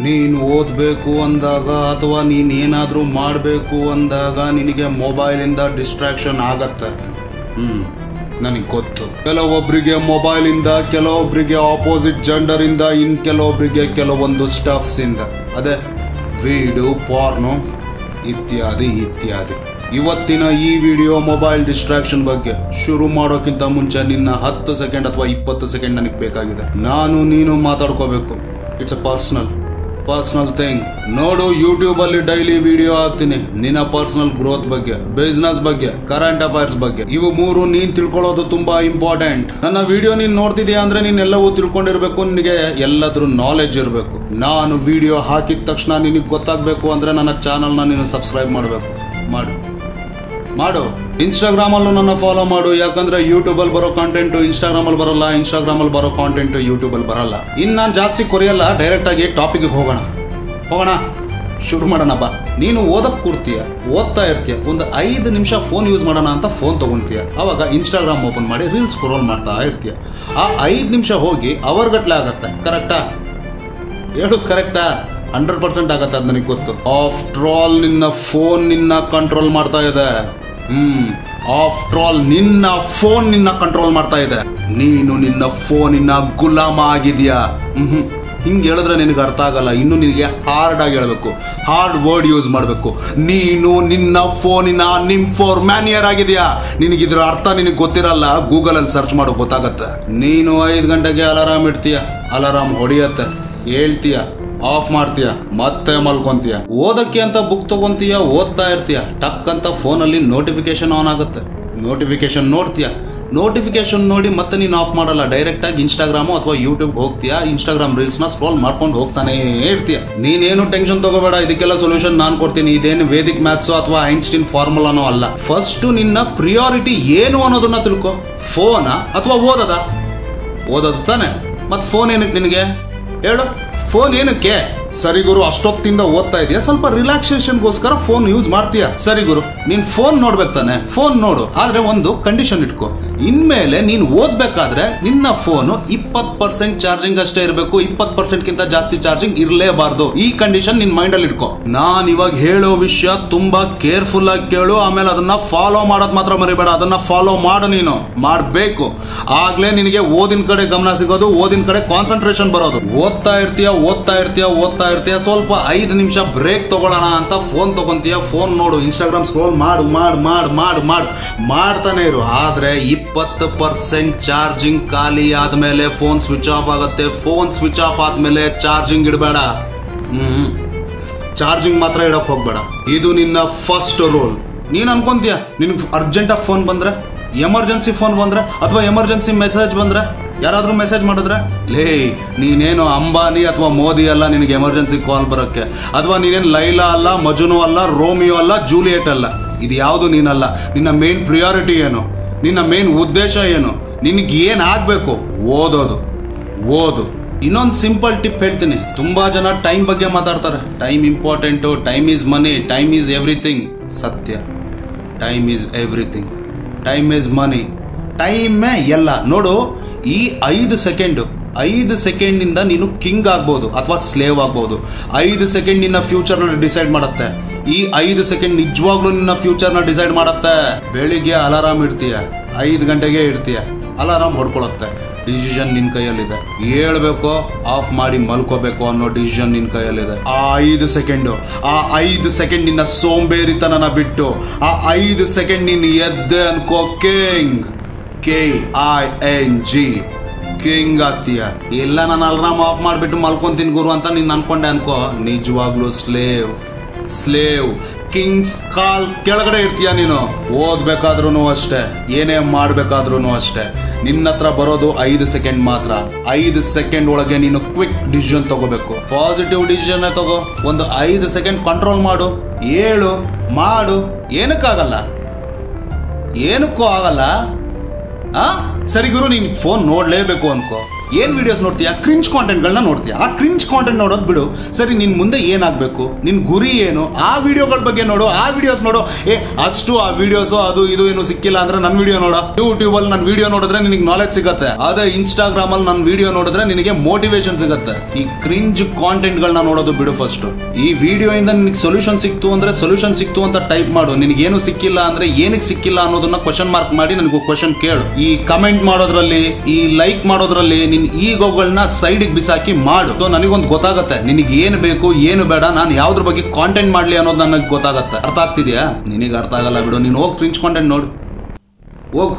ನೀನು ಓದಬೇಕು ಅಂದಾಗ ಅಥವಾ ನೀನೇನಾದರೂ ಮಾಡಬೇಕು ಅಂದಾಗ ನಿನಗೆ ಮೊಬೈಲಿಂದ ಡಿಸ್ಟ್ರಾಕ್ಷನ್ ಆಗತ್ತೆ. ನನಗೆ ಗೊತ್ತು. ಕೆಲವೊಬ್ಬರಿಗೆ ಮೊಬೈಲಿಂದ, ಕೆಲವೊಬ್ಬರಿಗೆ ಆಪೋಸಿಟ್ ಜೆಂಡರ್ ಇಂದ, ಇನ್ ಕೆಲವೊಬ್ಬರಿಗೆ ಕೆಲವೊಂದು ಸ್ಟಫ್ಸ್ ಇಂದ, ಅದೇ ವೀಡಿಯೋ, ಪಾರ್ನು ಇತ್ಯಾದಿ ಇತ್ಯಾದಿ. ಇವತ್ತಿನ ಈ ವಿಡಿಯೋ ಮೊಬೈಲ್ ಡಿಸ್ಟ್ರಾಕ್ಷನ್ ಬಗ್ಗೆ ಶುರು ಮಾಡೋಕ್ಕಿಂತ ಮುಂಚೆ ನಿನ್ನ 10 ಸೆಕೆಂಡ್ ಅಥವಾ 20 ಸೆಕೆಂಡ್ ನನಗೆ ಬೇಕಾಗಿದೆ. ನಾನು ನೀನು ಮಾತಾಡ್ಕೋಬೇಕು. It's a personal thing. ನೋಡು, ಯೂಟ್ಯೂಬ್ ಅಲ್ಲಿ ಡೈಲಿ ವಿಡಿಯೋ ಹಾಕ್ತೀನಿ ನಿನ್ನ ಪರ್ಸನಲ್ ಗ್ರೋತ್ ಬಗ್ಗೆ, ಬಿಸ್ನೆಸ್ ಬಗ್ಗೆ, ಕರೆಂಟ್ ಅಫೈರ್ಸ್ ಬಗ್ಗೆ. ಇವು 3 ನೀನ್ ತಿಳ್ಕೊಳ್ಳೋದು ತುಂಬಾ ಇಂಪಾರ್ಟೆಂಟ್. ನನ್ನ ವಿಡಿಯೋ ನೀನ್ ನೋಡ್ತಿದ್ಯಾ ಅಂದ್ರೆ ನೀನ್ ಎಲ್ಲವೂ ತಿಳ್ಕೊಂಡಿರ್ಬೇಕು, ನಿನಗೆ ಎಲ್ಲಾದ್ರೂ ನಾಲೆಜ್ ಇರಬೇಕು. ನಾನು ವಿಡಿಯೋ ಹಾಕಿದ ತಕ್ಷಣ ನಿನಗೆ ಗೊತ್ತಾಗ್ಬೇಕು ಅಂದ್ರೆ ನನ್ನ ಚಾನಲ್ ನ ನೀನು ಸಬ್ಸ್ಕ್ರೈಬ್ ಮಾಡಬೇಕು. ಮಾಡು. ಇನ್ಸ್ಟಾಗ್ರಾಮ್ ಅಲ್ಲೂ ನನ್ನ ಫಾಲೋ ಮಾಡು. ಯಾಕಂದ್ರೆ ಯೂಟ್ಯೂಬ್ ಅಲ್ಲಿ ಬರೋ ಕಾಂಟೆಂಟ್ ಇನ್ಸ್ಟಾಗ್ರಾಮ್ ಅಲ್ಲಿ ಬರಲ್ಲ, ಇನ್ಸ್ಟಾಗ್ರಾಮ್ ಅಲ್ಲಿ ಬರೋ ಕಾಂಟೆಂಟ್ ಯೂಟ್ಯೂಬ್ ಅಲ್ಲಿ ಬರಲ್ಲ. ನಾನು ಜಾಸ್ತಿ ಕೊರಿಯಲ್ಲ, ಡೈರೆಕ್ಟ್ ಆಗಿ ಟಾಪಿಕ್ ಹೋಗೋಣ, ಶುರು ಮಾಡೋಣ ಬಾ. ನೀನು ಓದಕ್ ಕೂರ್ತೀಯ, ಓದ್ತಾ ಇರ್ತೀಯ, ಒಂದು 5 ನಿಮಿಷ ಫೋನ್ ಯೂಸ್ ಮಾಡೋಣ ಅಂತ ಫೋನ್ ತಗೊಂತೀಯ. ಅವಾಗ ಇನ್ಸ್ಟಾಗ್ರಾಮ್ ಓಪನ್ ಮಾಡಿ ರೀಲ್ಸ್ ಸ್ಕ್ರೋಲ್ ಮಾಡ್ತಾ ಇರ್ತೀಯ. ಆ 5 ನಿಮಿಷ ಹೋಗಿ ಅವರ್ಗಟ್ಲೆ ಆಗತ್ತೆ. ಕರೆಕ್ಟಾ? ಹೇಳು, ಕರೆಕ್ಟಾ? 100% ಆಗತ್ತೆ, ಅದು ನನಗೆ ಗೊತ್ತು. ಆಫ್ಟರ್ ಆಲ್ ನಿನ್ನ ಫೋನ್ ನಿನ್ನ ಕಂಟ್ರೋಲ್ ಮಾಡ್ತಾ ಇದೆ. ಆಫ್ಟರ್ ಆಲ್ ನಿನ್ನ ಫೋನ್ ನಿನ್ನ ಕಂಟ್ರೋಲ್ ಮಾಡ್ತಾ ಇದೆ. ನೀನು ನಿನ್ನ ಫೋನಿನ ಗುಲಾಮ ಆಗಿದ್ಯಾ. ಹಿಂಗೆ ಹೇಳಿದ್ರೆ ನಿನಗೆ ಅರ್ಥ ಆಗಲ್ಲ. ಇನ್ನು ನಿನಗೆ ಹಾರ್ಡ್ ಆಗಿ ಹೇಳಬೇಕು, ಹಾರ್ಡ್ ವರ್ಡ್ ಯೂಸ್ ಮಾಡಬೇಕು. ನೀನು ನಿನ್ನ ಫೋನಿನ ನಿಂಫೋರ್ಮ್ಯಾನಿಯರ್ ಆಗಿದ್ಯಾ. ನಿನಗಿದ್ರ ಅರ್ಥ ನಿನಗೆ ಗೊತ್ತಿರಲ್ಲ, ಗೂಗಲ್ ಅಲ್ಲಿ ಸರ್ಚ್ ಮಾಡೋ ಗೊತ್ತಾಗತ್ತೆ. ನೀನು 5 ಗಂಟೆಗೆ ಅಲಾರಾಮ್ ಇಡ್ತೀಯ, ಅಲಾರಾಮ್ ಹೊಡಿಯತ್ತೆ, ಹೇಳ್ತೀಯ, ಆಫ್ ಮಾಡ್ತೀಯ, ಮತ್ತೆ ಮಲ್ಕೊಂತೀಯ. ಓದಕ್ಕೆ ಅಂತ ಬುಕ್ ತಗೊಂತೀಯ, ಓದ್ತಾ ಇರ್ತೀಯ, ಟಕ್ ಅಂತ ಫೋನ್ ಅಲ್ಲಿ ನೋಟಿಫಿಕೇಶನ್ ಆನ್ ಆಗುತ್ತೆ. ನೋಟಿಫಿಕೇಶನ್ ನೋಡ್ತೀಯ, ನೋಟಿಫಿಕೇಶನ್ ನೋಡಿ ಮತ್ತೆ ನೀನು ಆಫ್ ಮಾಡಲ್ಲ, ಡೈರೆಕ್ಟ್ ಆಗಿ ಇನ್ಸ್ಟಾಗ್ರಾಮ್ ಅಥವಾ ಯೂಟ್ಯೂಬ್ ಹೋಗ್ತೀಯ. ಇನ್ಸ್ಟಾಗ್ರಾಮ್ ರೀಲ್ಸ್ ನ ಸ್ಕ್ರೋಲ್ ಮಾಡ್ಕೊಂಡು ಹೋಗ್ತಾನೆ ಇರ್ತೀಯ. ನೀನೇನು ಟೆನ್ಷನ್ ತಗೋಬೇಡ, ಇದಕ್ಕೆಲ್ಲ ಸೊಲ್ಯೂಷನ್ ನಾನ್ ಕೊಡ್ತೀನಿ. ಇದೇನು ವೇದಿಕ್ ಮ್ಯಾಥ್ಸ್ ಅಥವಾ ಐನ್ಸ್ಟೀನ್ ಫಾರ್ಮುಲಾನೋ ಅಲ್ಲ. ಫಸ್ಟ್ ನಿನ್ನ ಪ್ರಿಯಾರಿಟಿ ಏನು ಅನ್ನೋದನ್ನ ತಿಳ್ಕೊ. ಫೋನಾ ಅಥವಾ ಓದೋದು ತಾನೆ? ಮತ್ ಫೋನ್ ಏನಕ್ಕೆ ನಿನಗೆ ಹೇಳು? ಫೋನ್ ಏನಕ್ಕೆ? ಸರಿ ಗುರು, ಅಷ್ಟೊತ್ತಿಂದ ಓದ್ತಾ ಇದೆಯಾ, ಸ್ವಲ್ಪ ರಿಲ್ಯಾಕ್ಸೇಷನ್ಗೋಸ್ಕರ ಫೋನ್ ಯೂಸ್ ಮಾಡ್ತೀಯ. ಸರಿ ಗುರು, ನೀನ್ ಫೋನ್ ನೋಡ್ಬೇಕು ತಾನೆ, ಫೋನ್ ನೋಡು. ಆದ್ರೆ ಒಂದು ಕಂಡೀಷನ್ ಇಟ್ಕೋ, ಇನ್ಮೇಲೆ ನೀನ್ ಓದ್ಬೇಕಾದ್ರೆ ನಿನ್ನ ಫೋನು 20% ಚಾರ್ಜಿಂಗ್ ಅಷ್ಟೇ ಇರಬೇಕು, 20% ಗಿಂತ ಜಾಸ್ತಿ ಚಾರ್ಜಿಂಗ್ ಇರಲೇಬಾರ್ದು. ಈ ಕಂಡೀಷನ್ ನಿನ್ ಮೈಂಡ್ ಅಲ್ಲಿ ಇಟ್ಕೋ. ನಾನ್ ಇವಾಗ ಹೇಳೋ ವಿಷಯ ತುಂಬಾ ಕೇರ್ಫುಲ್ ಆಗಿ ಕೇಳು. ಆಮೇಲೆ ಅದನ್ನ ಫಾಲೋ ಮಾಡೋದ್ ಮಾತ್ರ ಮರಿಬೇಡ, ಅದನ್ನ ಫಾಲೋ ಮಾಡು. ನೀನು ಮಾಡ್ಬೇಕು, ಆಗ್ಲೇ ನಿನಗೆ ಓದಿನ ಕಡೆ ಗಮನ ಸಿಗೋದು, ಓದಿನ ಕಡೆ ಕಾನ್ಸಂಟ್ರೇಷನ್ ಬರೋದು. ಓದ್ತಾ ಇರ್ತೀಯ, ಸ್ವಲ್ಪ 5 ನಿಮಿಷ ಬ್ರೇಕ್ ತಗೊಳ್ಳೋಣ ಅಂತ ಫೋನ್ ತಗೊಂತೀಯ, ಫೋನ್ ನೋಡು, ಇನ್ಸ್ಟಾಗ್ರಾಮ್ ಸ್ಕ್ರೋಲ್ ಮಾಡ್ತಾನೆ ಇರು. ಆದ್ರೆ 20% ಚಾರ್ಜಿಂಗ್ ಖಾಲಿ ಆದ್ಮೇಲೆ ಫೋನ್ ಸ್ವಿಚ್ ಆಫ್ ಆಗುತ್ತೆ. ಫೋನ್ ಸ್ವಿಚ್ ಆಫ್ ಆದ್ಮೇಲೆ ಚಾರ್ಜಿಂಗ್ ಇಡಬೇಡ. ಚಾರ್ಜಿಂಗ್ ಮಾತ್ರ ಇಡಕ್ ಹೋಗ್ಬೇಡ. ಇದು ನಿನ್ನ ಫಸ್ಟ್ ರೂಲ್. ನೀನ್ ಅನ್ಕೊಂತೀಯ, ನಿನ್ಗೆ ಅರ್ಜೆಂಟ್ ಆಗಿ ಫೋನ್ ಬಂದ್ರೆ, ಎಮರ್ಜೆನ್ಸಿ ಫೋನ್ ಬಂದ್ರೆ, ಅಥವಾ ಎಮರ್ಜೆನ್ಸಿ ಮೆಸೇಜ್ ಬಂದ್ರೆ, ಯಾರಾದ್ರೂ ಮೆಸೇಜ್ ಮಾಡಿದ್ರೆ, ನೀನೇನು ಅಂಬಾನಿ ಅಥವಾ ಮೋದಿ ಅಲ್ಲ ನಿನಗೆ ಎಮರ್ಜೆನ್ಸಿ ಕಾಲ್ ಬರೋಕ್ಕೆ. ಅಥವಾ ನೀನೇನು ಲೈಲಾ ಅಲ್ಲ, ಮಜುನು ಅಲ್ಲ, ರೋಮಿಯೋ ಅಲ್ಲ, ಜೂಲಿಯೆಟ್ ಅಲ್ಲ. ಇದು ಯಾವುದು ನೀನಲ್ಲ. ನಿನ್ನ ಮೇನ್ ಪ್ರಿಯಾರಿಟಿ ಏನು? ನಿನ್ನ ಮೇನ್ ಉದ್ದೇಶ ಏನು? ನಿನಗೆ ಏನ್ ಆಗ್ಬೇಕು? ಓದು. ಇನ್ನೊಂದು ಸಿಂಪಲ್ ಟಿಪ್ ಹೇಳ್ತೀನಿ. ತುಂಬಾ ಜನ ಟೈಮ್ ಬಗ್ಗೆ ಮಾತಾಡ್ತಾರೆ. Time important, time is money, time is everything. ಸತ್ಯ, time is everything, time is money, ಟೈಮೇ ಎಲ್ಲ. ನೋಡು, ಈ 5 ಸೆಕೆಂಡ್ ನಿಂದ ನೀನು ಕಿಂಗ್ ಆಗ್ಬಹುದು ಅಥವಾ ಸ್ಲೇವ್ ಆಗ್ಬಹುದು. 5 ಸೆಕೆಂಡ್ ನಿನ್ನ ಫ್ಯೂಚರ್ ನ ಡಿಸೈಡ್ ಮಾಡುತ್ತೆ. ಈ 5 ಸೆಕೆಂಡ್ ನಿಜವಾಗ್ಲೂ ನಿನ್ನ ಫ್ಯೂಚರ್ ನ ಡಿಸೈಡ್ ಮಾಡುತ್ತೆ. ಬೆಳಿಗ್ಗೆ ಅಲಾರಾಮ್ ಇಡ್ತೀಯ, 5 ಗಂಟೆಗೆ ಇಡ್ತೀಯ, ಅಲಾರಾಮ್ ಹೊಡ್ಕೊಳತ್ತೆ. ಡಿಸಿಷನ್ ನಿನ್ ಕೈಯಲ್ಲಿದೆ. ಹೇಳ್ಬೇಕೋ ಆಫ್ ಮಾಡಿ ಮಲ್ಕೋಬೇಕು ಅನ್ನೋ ಡಿಸಿಷನ್ ನಿನ್ ಕೈಯಲ್ಲಿದೆ. ಆ 5 ಸೆಕೆಂಡ್ ನಿನ್ನ ಸೋಂಬೇರಿತನನ ಬಿಟ್ಟು ಆ 5 ಸೆಕೆಂಡ್ ನೀನು ಎದ್ದೆ ಅನ್ಕೋ, ಕಿಂಗ್ ಆಗ್ತೀಯ. ಇಲ್ಲ, ನಾನು ಅಲಾರಾಮ್ ಆಫ್ ಮಾಡ್ಬಿಟ್ಟು ಮಲ್ಕೊಂತೀನಿ ಗುರು ಅಂತ ನೀನ್ ಅನ್ಕೊಂಡೆ ಅನ್ಕೋ, ನಿಜವಾಗ್ಲೂ ಸ್ಲೇವ್. ಕಿಂಗ್ಸ್ ಕಾಲ್ ಕೆಳಗಡೆ ಇರ್ತೀಯ ನೀನು. ಓದ್ಬೇಕಾದ್ರೂ ಅಷ್ಟೇ, ಏನೇ ಮಾಡ್ಬೇಕಾದ್ರೂ ಅಷ್ಟೇ. ನಿನ್ನ ಹತ್ರ ಬರೋದು 5 ಸೆಕೆಂಡ್ ಮಾತ್ರ. 5 ಸೆಕೆಂಡ್ ಒಳಗೆ ನೀನು ಕ್ವಿಕ್ ಡಿಸಿಷನ್ ತಗೋಬೇಕು. ಪಾಸಿಟಿವ್ ಡಿಸಿಷನ್ ತಗೋ. ಒಂದು 5 ಸೆಕೆಂಡ್ ಕಂಟ್ರೋಲ್ ಮಾಡು, ಹೇಳು, ಮಾಡು. ಏನಕ್ಕೂ ಆಗಲ್ಲ. ಸರಿ ಗುರು, ನೀನ್ ಫೋನ್ ನೋಡ್ಲೇಬೇಕು ಅನ್ಕೋ, ಏನ್ ವಿಡಿಯೋಸ್ ನೋಡ್ತೀಯಾ? ಕ್ರಿಂಜ್ ಕಾಂಟೆಂಟ್ಗಳನ್ನ ನೋಡ್ತೀಯಾ. ಆ ಕ್ರಿಂಜ್ ಕಾಂಟೆಂಟ್ ನೋಡೋದು ಬಿಡು. ಸರಿ, ನಿನ್ ಮುಂದೆ ಏನಾಗಬೇಕು, ನಿನ್ ಗುರಿ ಏನು, ಆ ವಿಡಿಯೋಗಳ ಬಗ್ಗೆ ನೋಡು, ಆ ವಿಡಿಯೋಸ್ ನೋಡು. ಅಷ್ಟು ಆ ವಿಡಿಯೋಸ್ ಅದು ಇದು ಏನು ಸಿಕ್ಕಿಲ್ಲ ಅಂದ್ರೆ ನನ್ನ ವಿಡಿಯೋ ನೋಡು. ಯೂಟ್ಯೂಬ್ ಅಲ್ಲಿ ನನ್ನ ವಿಡಿಯೋ ನೋಡಿದ್ರೆ ನಿನಗೆ ನಾಲೆಜ್ ಸಿಗುತ್ತೆ. ಅದೇ ಇನ್ಸ್ಟಾಗ್ರಾಮ್ ಅಲ್ಲಿ ನನ್ನ ವಿಡಿಯೋ ನೋಡಿದ್ರೆ ನಿನಗೆ ಮೋಟಿವೇಶನ್ ಸಿಗುತ್ತೆ. ಈ ಕ್ರಿಂಜ್ ಕಾಂಟೆಂಟ್ ಗಳನ್ನ ನೋಡೋದು ಬಿಡು ಫಸ್ಟ್. ಈ ವಿಡಿಯೋ ಇಂದ ನಿನಗೆ ಸೊಲ್ಯೂಷನ್ ಸಿಕ್ತು ಅಂದ್ರೆ ಸೊಲ್ಯೂಷನ್ ಸಿಕ್ತು ಅಂತ ಟೈಪ್ ಮಾಡು. ನಿನಗೇನು ಸಿಕ್ಕಿಲ್ಲ ಅಂದ್ರೆ ಏನಕ್ಕೆ ಸಿಕ್ಕಿಲ್ಲ ಅನ್ನೋದನ್ನ ಕ್ವಶನ್ ಮಾರ್ಕ್ ಮಾಡಿ ನನಗೆ ಕ್ವಶನ್ ಕೇಳು. ಈ ಕಮೆಂಟ್ ಮಾಡೋದ್ರಲ್ಲಿ, ಈ ಲೈಕ್ ಮಾಡೋದ್ರಲ್ಲಿ ನಿನ್ ಈಗೋಗಳನ್ನ ಸೈಡಿಗೆ ಬಿಸಾಕಿ ಮಾಡು. ಸೊ ನನಗೊಂದು ಗೊತ್ತಾಗತ್ತೆ ನಿನಗೆ ಏನು ಬೇಕು ಏನು ಬೇಡ, ನಾನು ಯಾವ್ದ್ರ ಬಗ್ಗೆ ಕಾಂಟೆಂಟ್ ಮಾಡ್ಲಿ ಅನ್ನೋದು ನನಗೆ ಗೊತ್ತಾಗತ್ತೆ. ಅರ್ಥ ಆಗ್ತಿದ್ಯಾ? ನಿನಗೆ ಅರ್ಥ ಆಗಲ್ಲ ಬಿಡು, ನೀನು ಹೋಗಿ ಕ್ರಿಂಜ್ ಕಾಂಟೆಂಟ್ ನೋಡು, ಹೋಗು.